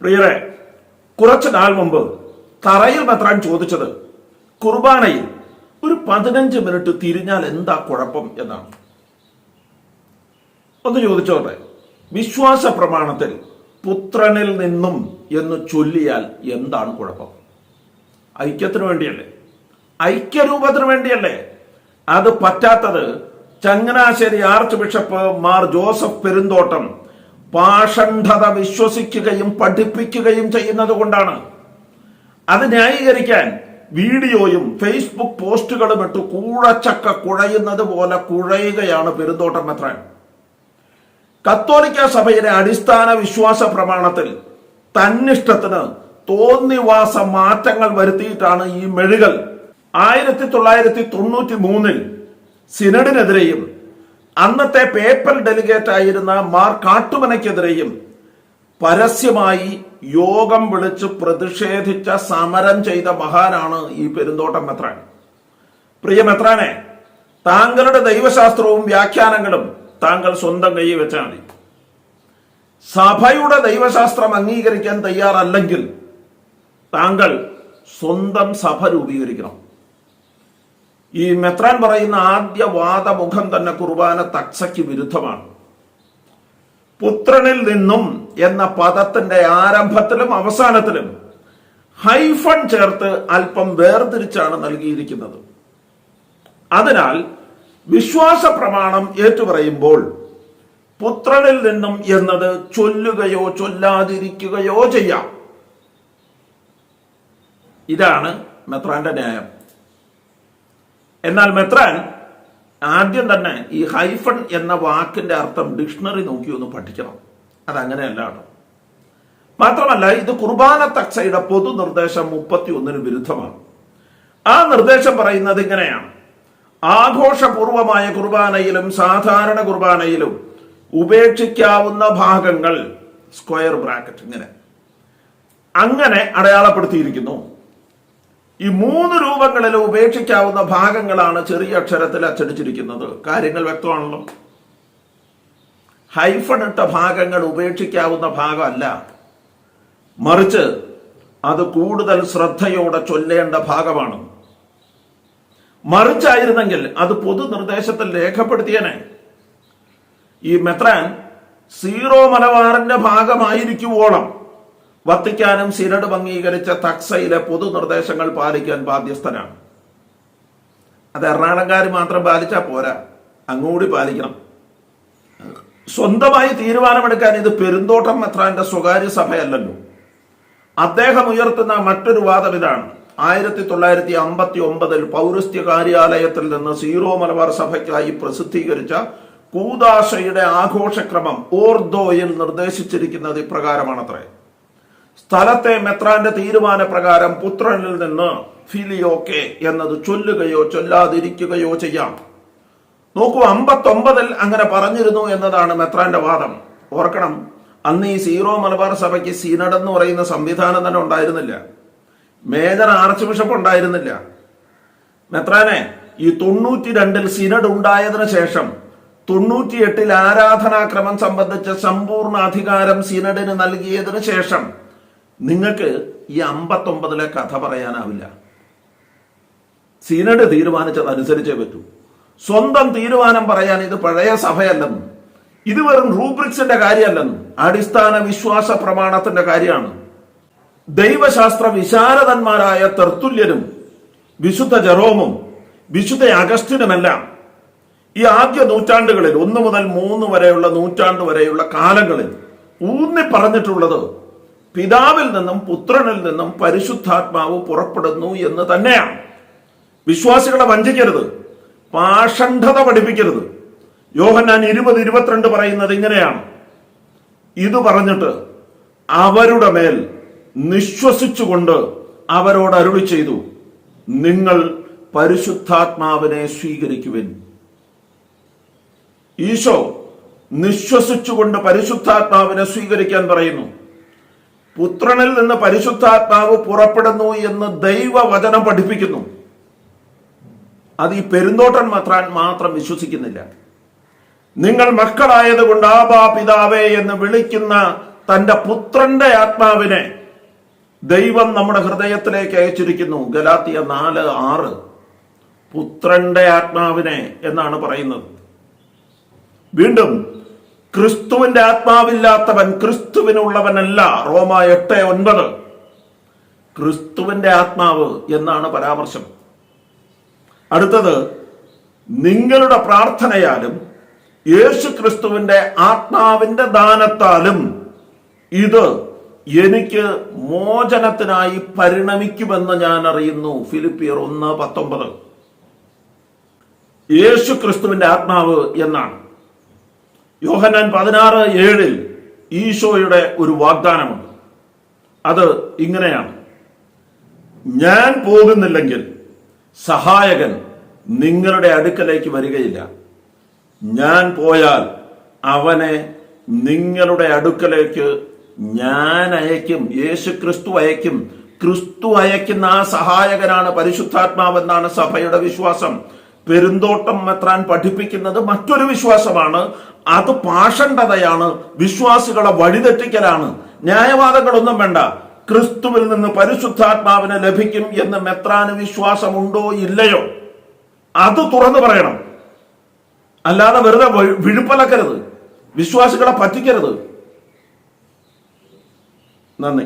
പ്രിയരെ, കുറച്ചു നാൾ മുമ്പ് തറയിൽ മെത്രാൻ ചോദിച്ചത് കുർബാനയിൽ ഒരു 15 മിനിറ്റ് തിരിഞ്ഞാൽ എന്താ കുഴപ്പം എന്നാണ്. ഒന്ന് ചോദിച്ചോട്ടെ, വിശ്വാസ പ്രമാണത്തിൽ പുത്രനിൽ നിന്നും എന്ന് ചൊല്ലിയാൽ എന്താണ് കുഴപ്പം? ഐക്യത്തിന് വേണ്ടിയല്ലേ, ഐക്യരൂപത്തിന് വേണ്ടിയല്ലേ. അത് പറ്റാത്തത് Changanassery arch bishop Mar Joseph Perumthottam പാഷണ്ഡത വിശ്വസിക്കുകയും പഠിപ്പിക്കുകയും ചെയ്യുന്നത് കൊണ്ടാണ്. അത് ന്യായീകരിക്കാൻ വീഡിയോയും ഫേസ്ബുക്ക് പോസ്റ്റുകളും ഇട്ട് കൂഴച്ചക്ക കുഴയുന്നത് പോലെ കുഴയുകയാണ് പെരുന്തോട്ടം മെത്രാൻ. കത്തോലിക്ക സഭയിലെ അടിസ്ഥാന വിശ്വാസ പ്രമാണത്തിൽ തന്നിഷ്ടത്തിന് തോന്നിവാസ മാറ്റങ്ങൾ വരുത്തിയിട്ടാണ് ഈ മെഴുകൽ 1993 സിനഡിനെതിരെയും അന്നത്തെ പേപ്പൽ ഡെലിഗേറ്റ് ആയിരുന്ന മാർ കാട്ടുമനയ്ക്കെതിരെയും പരസ്യമായി യോഗം വിളിച്ച് പ്രതിഷേധിച്ച സമരം ചെയ്ത മഹാനാണ് ഈ പെരുന്തോട്ടം മെത്രാൻ. പ്രിയ മെത്രാനെ, താങ്കളുടെ ദൈവശാസ്ത്രവും വ്യാഖ്യാനങ്ങളും താങ്കൾ സ്വന്തം കൈ വെച്ചാൽ മതി. സഭയുടെ ദൈവശാസ്ത്രം അംഗീകരിക്കാൻ തയ്യാറല്ലെങ്കിൽ താങ്കൾ സ്വന്തം സഭ രൂപീകരിക്കണം. ഈ മെത്രാൻ പറയുന്ന ആദ്യ വാദമുഖം തന്നെ കുർബാന തക്സയ്ക്ക് വിരുദ്ധമാണ്. പുത്രനിൽ നിന്നും എന്ന പദത്തിന്റെ ആരംഭത്തിലും അവസാനത്തിലും ഹൈഫൺ ചേർത്ത് അല്പം വേർതിരിച്ചാണ് നൽകിയിരിക്കുന്നത്. അതിനാൽ വിശ്വാസ പ്രമാണം ഏറ്റുപറയുമ്പോൾ പുത്രനിൽ നിന്നും എന്നത് ചൊല്ലുകയോ ചൊല്ലാതിരിക്കുകയോ ചെയ്യാം. ഇതാണ് മെത്രാന്റെ ന്യായം. എന്നാൽ മെത്രാൻ ആദ്യം തന്നെ ഈ ഹൈഫൺ എന്ന വാക്കിന്റെ അർത്ഥം ഡിക്ഷണറി നോക്കി ഒന്ന് പഠിക്കണം. അതങ്ങനെയല്ല. മാത്രമല്ല, ഇത് കുർബാന തക്സയുടെ പൊതു നിർദ്ദേശം 31 വിരുദ്ധമാണ്. ആ നിർദ്ദേശം പറയുന്നത് ഇങ്ങനെയാണ്: ആഘോഷപൂർവമായ കുർബാനയിലും സാധാരണ കുർബാനയിലും ഉപേക്ഷിക്കാവുന്ന ഭാഗങ്ങൾ സ്ക്വയർ ബ്രാക്കറ്റ് അങ്ങനെ അടയാളപ്പെടുത്തിയിരിക്കുന്നു. ഈ 3 രൂപങ്ങളിൽ ഉപേക്ഷിക്കാവുന്ന ഭാഗങ്ങളാണ് ചെറിയ അക്ഷരത്തിൽ അച്ചടിച്ചിരിക്കുന്നത്. കാര്യങ്ങൾ വ്യക്തമാണല്ലോ. ഹൈഫൺ ഇട്ട ഭാഗങ്ങൾ ഉപേക്ഷിക്കാവുന്ന ഭാഗമല്ല, മറിച്ച് അത് കൂടുതൽ ശ്രദ്ധയോടെ ചൊല്ലേണ്ട ഭാഗമാണ്. മറിച്ചായിരുന്നെങ്കിൽ അത് പൊതു നിർദ്ദേശത്തിൽ രേഖപ്പെടുത്തിയനെ. ഈ മെത്രാൻ സീറോ മലബാറിന്റെ ഭാഗമായിരിക്കുവോളം വത്തിക്കാനും സിനഡും അംഗീകരിച്ച തക്സയിലെ പൊതു നിർദ്ദേശങ്ങൾ പാലിക്കാൻ ബാധ്യസ്ഥനാണ്. അത് എറണാകുളംകാർ മാത്രം പാലിച്ചാൽ പോരാ, അങ്ങോട്ട് പാലിക്കണം. സ്വന്തമായി തീരുമാനമെടുക്കാൻ ഇത് പെരുന്തോട്ടം മെത്രാന്റെ സ്വകാര്യ സഭയല്ലല്ലോ. അദ്ദേഹം ഉയർത്തുന്ന മറ്റൊരു വാദം ഇതാണ്: 1959 പൗരസ്ത്യ കാര്യാലയത്തിൽ നിന്ന് സീറോ മലബാർ സഭയ്ക്കായി പ്രസിദ്ധീകരിച്ച കൂദാശയുടെ ആഘോഷക്രമം ഓർദോയിൽ നിർദ്ദേശിച്ചിരിക്കുന്നത് ഇപ്രകാരമാണത്രേ: സ്ഥലത്തെ മെത്രാന്റെ തീരുമാനപ്രകാരം പുത്രനിൽ നിന്ന് ഫിലിയോക്കെ എന്നത് ചൊല്ലുകയോ ചൊല്ലാതിരിക്കുകയോ ചെയ്യാം. നോക്കൂ, 59 അങ്ങനെ പറഞ്ഞിരുന്നു എന്നതാണ് മെത്രാന്റെ വാദം. ഓർക്കണം, അന്ന് ഈ സീറോ മലബാർ സഭയ്ക്ക് സിനഡ് എന്ന് പറയുന്ന സംവിധാനം തന്നെ ഉണ്ടായിരുന്നില്ല. മേജർ ആർച്ച് ബിഷപ്പ് ഉണ്ടായിരുന്നില്ല. മെത്രാനെ, ഈ 92 സിനഡ് ഉണ്ടായതിനു ശേഷം 98 ആരാധനാക്രമം സംബന്ധിച്ച സമ്പൂർണ്ണ അധികാരം സിനഡിന് നൽകിയതിനു ശേഷം നിങ്ങൾക്ക് ഈ 59 കഥ പറയാനാവില്ല. സിനഡ് തീരുമാനിച്ചതനുസരിച്ചേ പറ്റൂ. സ്വന്തം തീരുമാനം പറയാൻ ഇത് പഴയ സഭയല്ലെന്നും ഇത് വെറും റൂബ്രിക്സിന്റെ കാര്യമല്ലെന്നും അടിസ്ഥാന വിശ്വാസ പ്രമാണത്തിന്റെ കാര്യമാണ്. ദൈവശാസ്ത്ര വിശാരദന്മാരായ തെർത്തുല്യനും വിശുദ്ധ ജെറോമും വിശുദ്ധ അഗസ്റ്റിനുമെല്ലാം ഈ ആദ്യ നൂറ്റാണ്ടുകളിൽ 1 മുതൽ 3 വരെയുള്ള നൂറ്റാണ്ട് വരെയുള്ള കാലങ്ങളിൽ ഊന്നി പറഞ്ഞിട്ടുള്ളത് പിതാവിൽ നിന്നും പുത്രനിൽ നിന്നും പരിശുദ്ധാത്മാവ് പുറപ്പെടുന്നു എന്ന് തന്നെയാണ്. വിശ്വാസികളെ വഞ്ചിക്കരുത്, പാഷണ്ഡത പഠിപ്പിക്കരുത്. യോഹന്നാൻ 20:22 പറയുന്നത് ഇങ്ങനെയാണ്: ഇത് പറഞ്ഞിട്ട് അവരുടെ മേൽ നിശ്വസിച്ചുകൊണ്ട് അവരോട് അരുളി ചെയ്തു, നിങ്ങൾ പരിശുദ്ധാത്മാവിനെ സ്വീകരിക്കുവിൻ. ഈശോ നിശ്വസിച്ചുകൊണ്ട് പരിശുദ്ധാത്മാവിനെ സ്വീകരിക്കാൻ പറയുന്നു. പുത്രനിൽ നിന്ന് പരിശുദ്ധാത്മാവ് പുറപ്പെടുന്നു എന്ന് ദൈവവചനം പഠിപ്പിക്കുന്നു. അത് ഈ പെരുന്തോട്ടൻ മെത്രാൻ മാത്രം വിശ്വസിക്കുന്നില്ല. നിങ്ങൾ മക്കളായത് കൊണ്ട് ആബാ പിതാവേ എന്ന് വിളിക്കുന്ന തന്റെ പുത്രന്റെ ആത്മാവിനെ ദൈവം നമ്മുടെ ഹൃദയത്തിലേക്ക് അയച്ചിരിക്കുന്നു. ഗലാത്യ 4:6. പുത്രന്റെ ആത്മാവിനെ എന്നാണ് പറയുന്നത്. വീണ്ടും ക്രിസ്തുവിന്റെ ആത്മാവില്ലാത്തവൻ ക്രിസ്തുവിനുള്ളവനല്ല. റോമ 8:9. ക്രിസ്തുവിന്റെ ആത്മാവ് എന്നാണ് പരാമർശം. അടുത്തത്, നിങ്ങളുടെ പ്രാർത്ഥനയാലും യേശു ക്രിസ്തുവിന്റെ ആത്മാവിന്റെ ദാനത്താലും ഇത് എനിക്ക് മോചനത്തിനായി പരിണമിക്കുമെന്ന് ഞാൻ അറിയുന്നു. ഫിലിപ്പിയർ 1:19. യേശു ക്രിസ്തുവിന്റെ ആത്മാവ് എന്നാണ്. യോഹന്നാൻ 16:7 ഈശോയുടെ ഒരു വാഗ്ദാനമുണ്ട്. അത് ഇങ്ങനെയാണ്: ഞാൻ പോകുന്നില്ലെങ്കിൽ സഹായകൻ നിങ്ങളുടെ അടുക്കലേക്ക് വരികയില്ല. ഞാൻ പോയാൽ അവനെ നിങ്ങളുടെ അടുക്കലേക്ക് ഞാൻ അയക്കും. യേശു ക്രിസ്തു അയക്കും. ക്രിസ്തു അയക്കുന്ന ആ സഹായകനാണ് പരിശുദ്ധാത്മാവെന്നാണ് സഭയുടെ വിശ്വാസം. പെരുന്തോട്ടം മെത്രാൻ പഠിപ്പിക്കുന്നത് മറ്റൊരു വിശ്വാസമാണ്. അത് പാഷണ്ഡതയാണ്, വിശ്വാസികളെ വഴിതെറ്റിക്കലാണ്. ന്യായവാദങ്ങളൊന്നും വേണ്ട. ക്രിസ്തുവിൽ നിന്ന് പരിശുദ്ധാത്മാവിനെ ലഭിക്കും എന്ന് മെത്രാന് വിശ്വാസമുണ്ടോ ഇല്ലയോ അത് തുറന്നു പറയണം. അല്ലാതെ വെറുതെ വിഴുപ്പലക്കരുത്, വിശ്വാസികളെ പറ്റിക്കരുത്. നന്ദി.